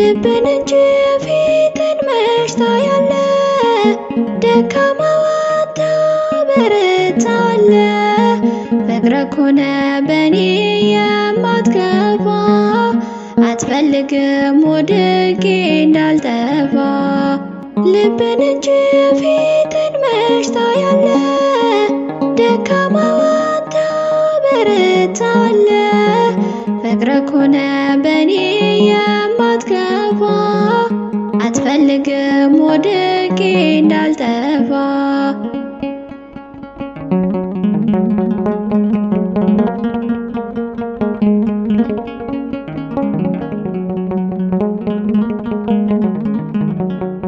ልብን እንጂ ፊትን መች ታያለህ? ደካማው አንተ ታበረታለህ። ፍቅርህ ሆነ በኔ የማትከፋ አትፈልግም ወድቄ እንዳልጠፋ። ልብን እንጂ ፊትን መች ታያለህ? ደካማው አንተ ታበረታለህ። ፍቅርህ ሆነ በኔ የማትከፋ አትፈልግም ወድቄ እንዳልጠፋ።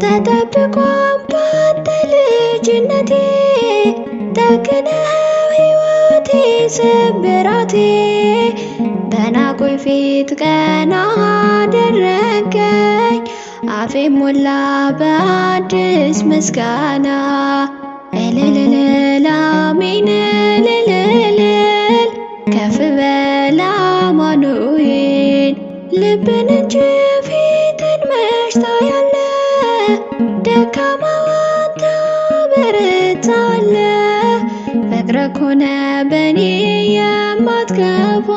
ተጠብቆም ባንተ ልጅነቴ ጠግነኸው ሕይወቴ ስብራቴ በናቁኝ ፊት ቀና አደረገኝ አፌ ሞላ በአዲስ ምስጋና። እልልልል አሜን እልልልል ከፍ በል አማኑኤል። ልብን እንጂ ፊትን መች ታያለህ? ደካማው አንተ ታበረታለህ። ፍቅርህ ሆነ በኔ የማትከፋ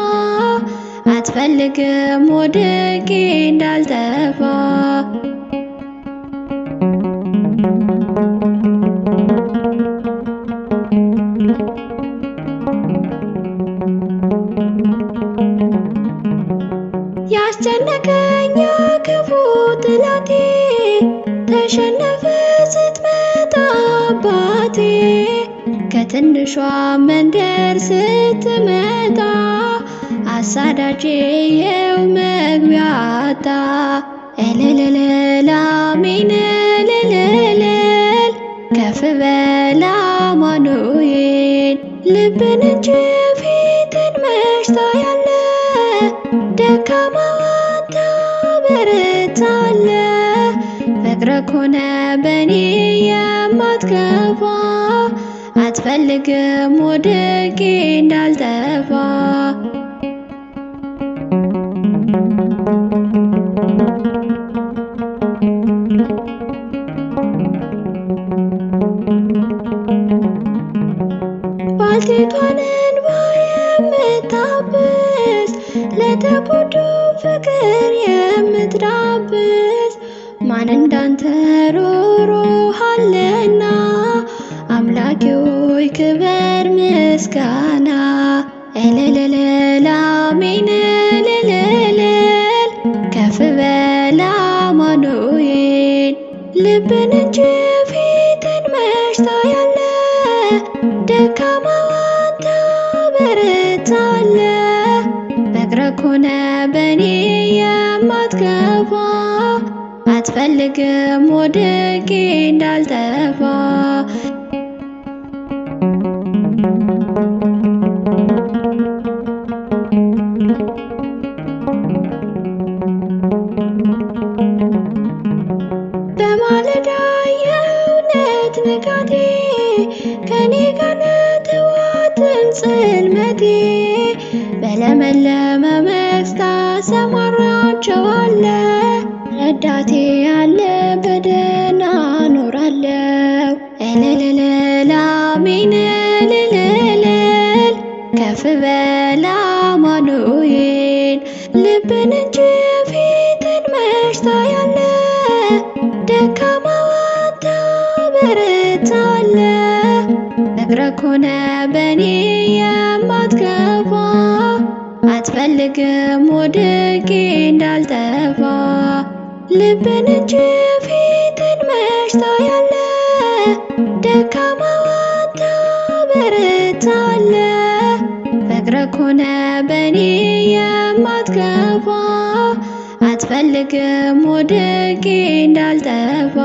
አትፈልግም ወድቄ እንዳልጠፋ። ያስጨነቀኝ ክፉ ጠላቴ ተሸነፈ ስትመጣ አባቴ። ከትንሿ መንደር ስትመጣ አሳዳጄ የው መግቢያ አጣ። እልልልል አሜን እልልልል ከፍ በል አማኑኤል። ልብን እንጂ ፊትን መች ታያለህ? ደካማው አንተ ታበረታለህ። ፍቅርህ ሆነ በኔ የማትከፋ አትፈልግም ወድቄ እንዳልጠፋ። ባልቴቷን እንባ የምታብስ ለተጎዱ ፍቅር የምትዳብስ ማን እንዳንተ ሩህሩህ አለና? አምላኬ ሆይ ክበር ምስጋና። እልልልል አሜን እልልልል ከፍ በል አማኑኤል። ልብን እንጂ ፊትን መች ታያለህ? ደካማው አንተ ታበረታለህ። ፍቅርህ ሆነ በኔ የማትከፋ አትፈልግም ወድቄ እንዳልጠፋ። በማለዳ የእውነት ንጋቴ ከኔ ጋር ነህ ጽልመቴ። በለመለመ መስክ ታሰማራቸዋለህ። ረዳቴ ያለ በደህና እኖራለሁ። እልልልል አሜን እልልልል ከፍ በል አማኑኤል። ልብን እንጂ ፊትን መች ታያለህ? ደካማው አንተ ታበረታለህ። ፍቅርህ ሆነ በኔ የማትከፋ አትፈልግም ወድቄ እንዳልጠፋ። ልብን እንጂ ፊትን መች ታያለህ? ደካማው አንተ ታበረታለህ። ፍቅርህ ሆነ በኔ የማትከፋ አትፈልግም ወድቄ እንዳልጠፋ።